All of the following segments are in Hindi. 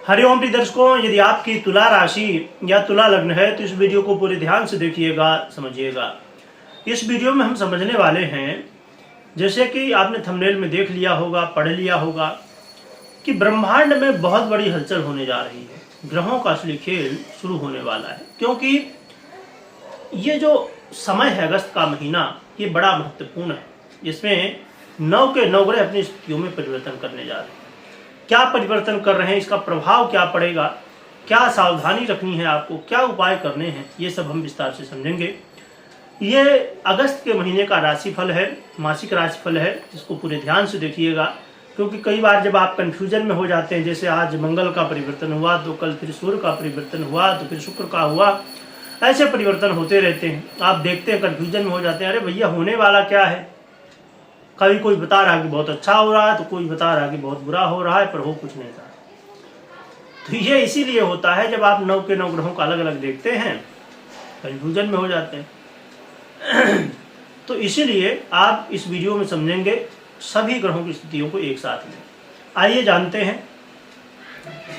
हरिओम प्रिय दर्शकों, यदि आपकी तुला राशि या तुला लग्न है तो इस वीडियो को पूरे ध्यान से देखिएगा, समझिएगा। इस वीडियो में हम समझने वाले हैं, जैसे कि आपने थंबनेल में देख लिया होगा, पढ़ लिया होगा कि ब्रह्मांड में बहुत बड़ी हलचल होने जा रही है। ग्रहों का असली खेल शुरू होने वाला है, क्योंकि ये जो समय है अगस्त का महीना, ये बड़ा महत्वपूर्ण है। इसमें 9 के 9 ग्रह अपनी स्थितियों में परिवर्तन करने जा रहे हैं। क्या परिवर्तन कर रहे हैं, इसका प्रभाव क्या पड़ेगा, क्या सावधानी रखनी है आपको, क्या उपाय करने हैं, ये सब हम विस्तार से समझेंगे। ये अगस्त के महीने का राशिफल है, मासिक राशिफल है, इसको पूरे ध्यान से देखिएगा। क्योंकि कई बार जब आप कंफ्यूजन में हो जाते हैं, जैसे आज मंगल का परिवर्तन हुआ तो कल फिर सूर्य का परिवर्तन हुआ तो फिर शुक्र का हुआ, ऐसे परिवर्तन होते रहते हैं। आप देखते हैं, कंफ्यूजन में हो जाते हैं, अरे भैया होने वाला क्या है। कभी कोई बता रहा है कि बहुत अच्छा हो रहा है, तो कोई बता रहा है कि बहुत बुरा हो रहा है, पर हो कुछ नहीं रहा। तो ये इसीलिए होता है, जब आप 9 के 9 ग्रहों को अलग अलग देखते हैं, कंफ्यूजन में हो जाते हैं। तो इसीलिए आप इस वीडियो में समझेंगे सभी ग्रहों की स्थितियों को एक साथ में। आइए जानते हैं।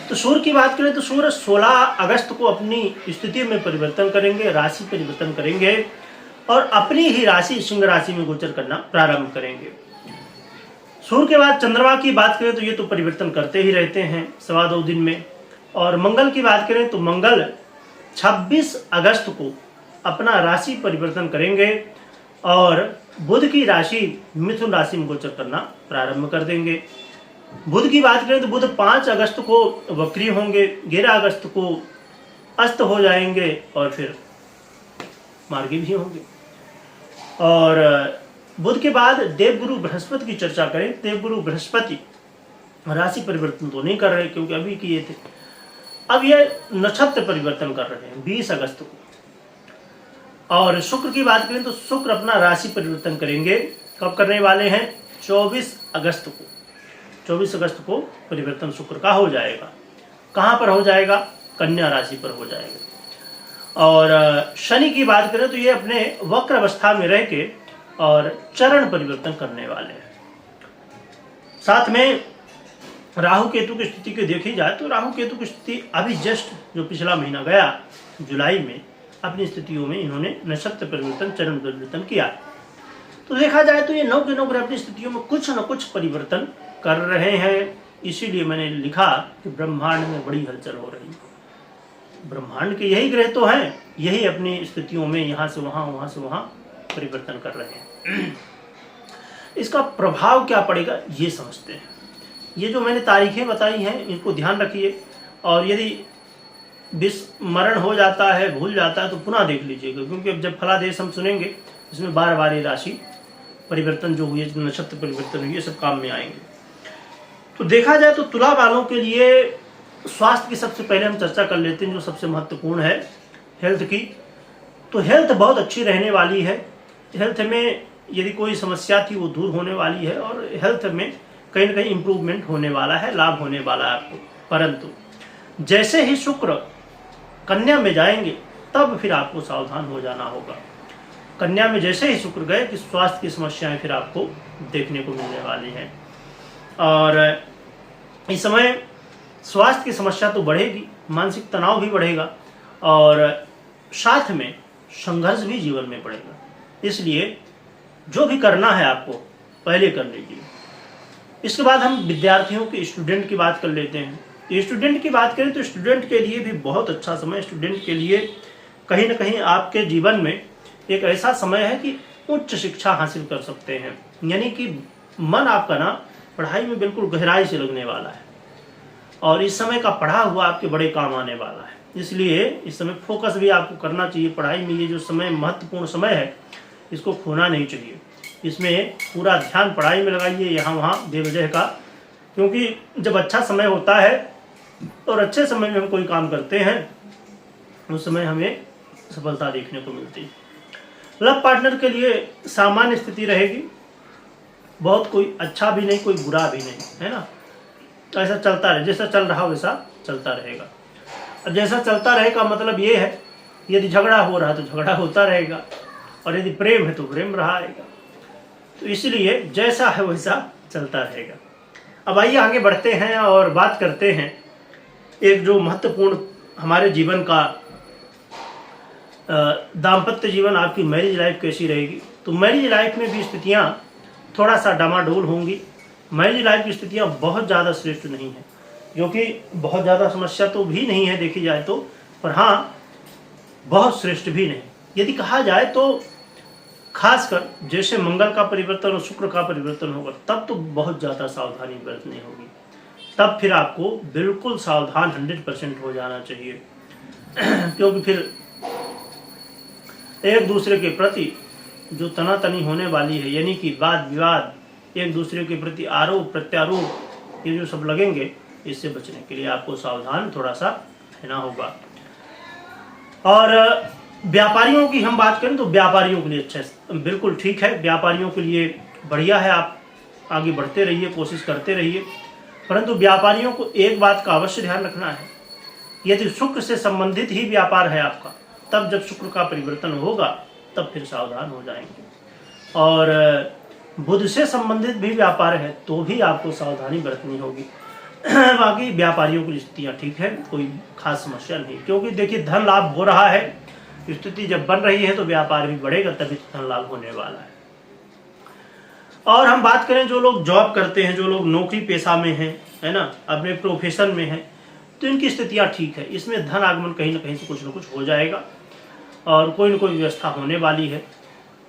तो सूर्य की बात करें तो सूर्य 16 अगस्त को अपनी स्थिति में परिवर्तन करेंगे, राशि परिवर्तन करेंगे और अपनी ही राशि सिंह राशि में गोचर करना प्रारंभ करेंगे। सूर्य के बाद चंद्रमा की बात करें तो ये तो परिवर्तन करते ही रहते हैं 2.25 दिन में। और मंगल की बात करें तो मंगल 26 अगस्त को अपना राशि परिवर्तन करेंगे और बुध की राशि मिथुन राशि में गोचर करना प्रारंभ कर देंगे। बुध की बात करें तो बुध 5 अगस्त को वक्री होंगे, 11 अगस्त को अस्त हो जाएंगे और फिर मार्गी भी होंगे। और बुध के बाद देवगुरु बृहस्पति की चर्चा करें। देवगुरु बृहस्पति राशि परिवर्तन तो नहीं कर रहे, क्योंकि अभी किए थे, अब ये नक्षत्र परिवर्तन कर रहे हैं 20 अगस्त को। और शुक्र की बात करें तो शुक्र अपना राशि परिवर्तन करेंगे, कब करने वाले हैं, 24 अगस्त को। 24 अगस्त को परिवर्तन शुक्र का हो जाएगा। कहाँ पर हो जाएगा, कन्या राशि पर हो जाएगा। और शनि की बात करें तो ये अपने वक्र अवस्था में रह के और चरण परिवर्तन करने वाले हैं। साथ में राहु केतु की स्थिति को देखी जाए तो राहु केतु की स्थिति अभी जस्ट जो पिछला महीना गया जुलाई में, अपनी स्थितियों में इन्होंने नक्षत्र परिवर्तन, चरण परिवर्तन किया। तो देखा जाए तो ये 9 के 9 ग्रह अपनी स्थितियों में कुछ न कुछ परिवर्तन कर रहे हैं। इसीलिए मैंने लिखा कि ब्रह्मांड में बड़ी हलचल हो रही है। ब्रह्मांड के यही ग्रह तो हैं, यही अपनी स्थितियों में यहाँ से वहाँ, वहाँ से वहाँ परिवर्तन कर रहे हैं। इसका प्रभाव क्या पड़ेगा ये समझते हैं। ये जो मैंने तारीखें बताई हैं, इनको ध्यान रखिए। और यदि विस्मरण हो जाता है, भूल जाता है, तो पुनः देख लीजिएगा, क्योंकि अब जब फलादेश हम सुनेंगे इसमें बार बार ये राशि परिवर्तन जो हुए, जो नक्षत्र परिवर्तन हुए, सब काम में आएंगे। तो देखा जाए तो तुला वालों के लिए स्वास्थ्य की सबसे पहले हम चर्चा कर लेते हैं, जो सबसे महत्वपूर्ण है हेल्थ की। तो हेल्थ बहुत अच्छी रहने वाली है। हेल्थ में यदि कोई समस्या थी वो दूर होने वाली है और हेल्थ में कहीं ना कहीं इम्प्रूवमेंट होने वाला है, लाभ होने वाला है आपको। परंतु जैसे ही शुक्र कन्या में जाएंगे तब फिर आपको सावधान हो जाना होगा। कन्या में जैसे ही शुक्र गए कि स्वास्थ्य की समस्याएं फिर आपको देखने को मिलने वाली हैं। और इस समय स्वास्थ्य की समस्या तो बढ़ेगी, मानसिक तनाव भी बढ़ेगा और साथ में संघर्ष भी जीवन में बढ़ेगा। इसलिए जो भी करना है आपको पहले कर लीजिए। इसके बाद हम विद्यार्थियों के, स्टूडेंट की बात कर लेते हैं। स्टूडेंट की बात करें तो स्टूडेंट के लिए भी बहुत अच्छा समय। स्टूडेंट के लिए कहीं ना कहीं आपके जीवन में एक ऐसा समय है कि उच्च शिक्षा हासिल कर सकते हैं, यानी कि मन आपका ना पढ़ाई में बिल्कुल गहराई से लगने वाला है और इस समय का पढ़ा हुआ आपके बड़े काम आने वाला है। इसलिए इस समय फोकस भी आपको करना चाहिए पढ़ाई में। ये जो समय महत्वपूर्ण समय है, इसको खोना नहीं चाहिए। इसमें पूरा ध्यान पढ़ाई में लगाइए, यहाँ वहाँ बेवजह का, क्योंकि जब अच्छा समय होता है और अच्छे समय में हम कोई काम करते हैं, उस समय हमें सफलता देखने को मिलती है। लव पार्टनर के लिए सामान्य स्थिति रहेगी, बहुत कोई अच्छा भी नहीं, कोई बुरा भी नहीं, है ना। तो ऐसा चलता रहे, जैसा चल रहा वैसा चलता रहेगा। अब जैसा चलता रहेगा मतलब ये है, यदि झगड़ा हो रहा है तो झगड़ा होता रहेगा और यदि प्रेम है तो प्रेम रहेगा। तो इसलिए जैसा है वैसा चलता रहेगा। अब आइए आगे बढ़ते हैं और बात करते हैं एक जो महत्वपूर्ण हमारे जीवन का दाम्पत्य जीवन, आपकी मैरिज लाइफ कैसी रहेगी। तो मैरिज लाइफ में भी स्थितियाँ थोड़ा सा डामाडोल होंगी। मैरिज लाइफ की स्थितियाँ बहुत ज़्यादा श्रेष्ठ नहीं है, जो कि बहुत ज़्यादा समस्या तो भी नहीं है देखी जाए तो, पर हाँ बहुत श्रेष्ठ भी नहीं। यदि कहा जाए तो खासकर जैसे मंगल का परिवर्तन और शुक्र का परिवर्तन होगा तब तो बहुत ज़्यादा सावधानी बरतनी होगी। तब फिर आपको बिल्कुल सावधान 100% हो जाना चाहिए क्योंकि फिर एक दूसरे के प्रति जो तनातनी होने वाली है, यानी कि वाद विवाद, एक दूसरे के प्रति आरोप प्रत्यारोप, ये जो सब लगेंगे, इससे बचने के लिए आपको सावधान थोड़ा सा रहना होगा। और व्यापारियों की हम बात करें तो व्यापारियों के लिए अच्छा बिल्कुल ठीक है, व्यापारियों के लिए बढ़िया है। आप आगे बढ़ते रहिए, कोशिश करते रहिए, परंतु व्यापारियों को एक बात का अवश्य ध्यान रखना है, यदि शुक्र से संबंधित ही व्यापार है आपका, तब जब शुक्र का परिवर्तन होगा तब फिर सावधान हो जाएंगे। और बुध से संबंधित भी व्यापार है तो भी आपको सावधानी बरतनी होगी। बाकी व्यापारियों की स्थितियाँ ठीक है, कोई खास समस्या नहीं, क्योंकि देखिए धन लाभ हो रहा है, स्थिति जब बन रही है तो व्यापार भी बढ़ेगा, तभी धन लाभ होने वाला है। और हम बात करें जो लोग जॉब करते हैं, जो लोग नौकरी पेशा में हैं, है ना, अपने प्रोफेशन में हैं, तो इनकी स्थितियाँ ठीक है। इसमें धन आगमन कहीं ना कहीं से कुछ ना कुछ हो जाएगा और कोई ना कोई व्यवस्था होने वाली है।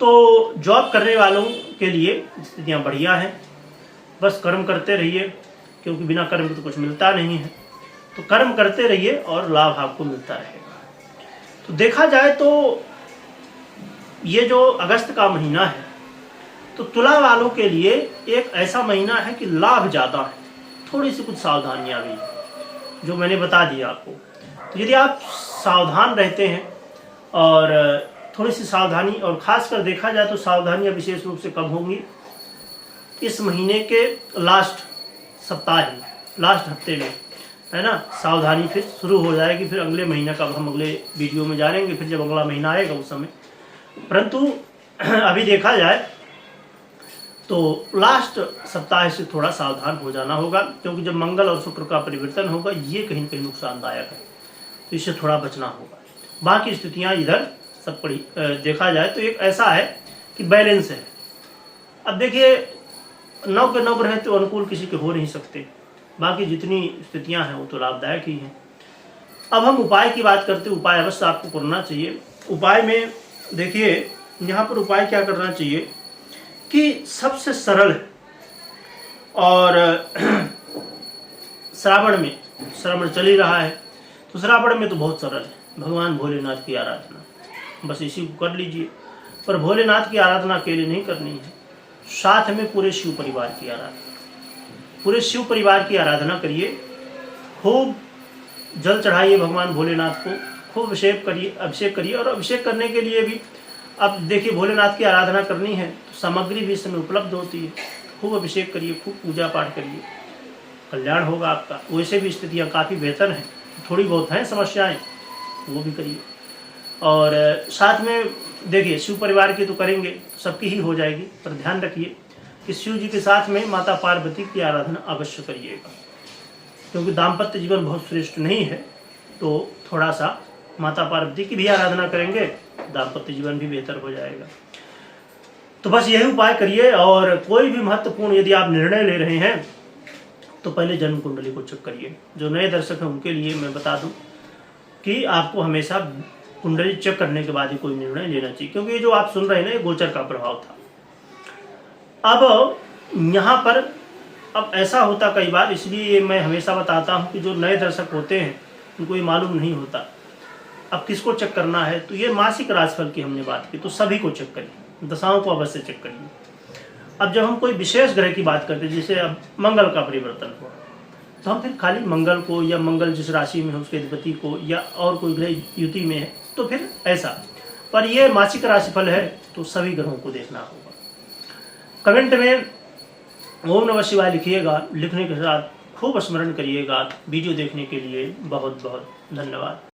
तो जॉब करने वालों के लिए स्थितियाँ बढ़िया हैं, बस कर्म करते रहिए, क्योंकि बिना कर्म के तो कुछ मिलता नहीं है। तो कर्म करते रहिए और लाभ आपको मिलता रहेगा। तो देखा जाए तो ये जो अगस्त का महीना है तो तुला वालों के लिए एक ऐसा महीना है कि लाभ ज़्यादा है, थोड़ी सी कुछ सावधानियाँ भी हैं, जो मैंने बता दिया आपको। तो यदि आप सावधान रहते हैं और थोड़ी सी सावधानी, और ख़ासकर देखा जाए तो सावधानियाँ विशेष रूप से कब होंगी, इस महीने के लास्ट सप्ताह में, लास्ट हफ्ते में, है ना, सावधानी फिर शुरू हो जाएगी। फिर अगले महीने का हम अगले वीडियो में जानेंगे, फिर जब अगला महीना आएगा उस समय। परंतु अभी देखा जाए तो लास्ट सप्ताह से थोड़ा सावधान हो जाना होगा, क्योंकि जब मंगल और शुक्र का परिवर्तन होगा ये कहीं ना कहीं नुकसानदायक है, तो इससे थोड़ा बचना होगा। बाकी स्थितियाँ इधर सब पड़ी देखा जाए तो एक ऐसा है कि बैलेंस है। अब देखिए 9 के 9 ग्रह तो अनुकूल किसी के हो नहीं सकते, बाकी जितनी स्थितियां हैं वो तो लाभदायक ही हैं। अब हम उपाय की बात करते हैं, उपाय अवश्य आपको करना चाहिए। उपाय में देखिए यहाँ पर उपाय क्या करना चाहिए कि सबसे सरल है, और श्रावण चल ही रहा है, तो श्रावण में तो बहुत सरल है, भगवान भोलेनाथ की आराधना, बस इसी को कर लीजिए। पर भोलेनाथ की आराधना अकेले नहीं करनी है, साथ में पूरे शिव परिवार की आराधना, पूरे शिव परिवार की आराधना करिए। खूब जल चढ़ाइए भगवान भोलेनाथ को, खूब अभिषेक करिए। और अभिषेक करने के लिए भी अब देखिए भोलेनाथ की आराधना करनी है तो सामग्री भी इस समय उपलब्ध होती है। खूब अभिषेक करिए, खूब पूजा पाठ करिए, कल्याण होगा आपका। वैसे भी स्थितियाँ काफ़ी बेहतर हैं, थोड़ी बहुत हैं समस्याएं, वो भी करिए। और साथ में देखिए शिव परिवार की तो करेंगे तो सबकी ही हो जाएगी, पर ध्यान रखिए कि शिव जी के साथ में माता पार्वती की आराधना अवश्य करिएगा, क्योंकि दाम्पत्य जीवन बहुत श्रेष्ठ नहीं है, तो थोड़ा सा माता पार्वती की भी आराधना करेंगे, दाम्पत्य जीवन भी बेहतर हो जाएगा। तो बस यही उपाय करिए। और कोई भी महत्वपूर्ण यदि आप निर्णय ले रहे हैं तो पहले जन्म कुंडली को चेक करिए। जो नए दर्शक हैं उनके लिए मैं बता दूं कि आपको हमेशा कुंडली चेक करने के बाद ही कोई निर्णय लेना चाहिए, क्योंकि ये जो आप सुन रहे हैं ना ये गोचर का प्रभाव था। अब यहाँ पर अब ऐसा होता कई बार, इसलिए मैं हमेशा बताता हूँ कि जो नए दर्शक होते हैं उनको ये मालूम नहीं होता अब किसको चेक करना है। तो ये मासिक राशिफल की हमने बात की, तो सभी को चेक करिए, दशाओं को अवश्य चेक करिए। अब जब हम कोई विशेष ग्रह की बात करते हैं, जैसे अब मंगल का परिवर्तन हुआ, तो हम फिर खाली मंगल को, या मंगल जिस राशि में है उसके अधिपति को, या और कोई ग्रह युति में है तो फिर ऐसा। पर ये मासिक राशिफल है तो सभी ग्रहों को देखना होगा। कमेंट में ओम नमः शिवाय लिखिएगा, लिखने के साथ खूब स्मरण करिएगा। वीडियो देखने के लिए बहुत बहुत धन्यवाद।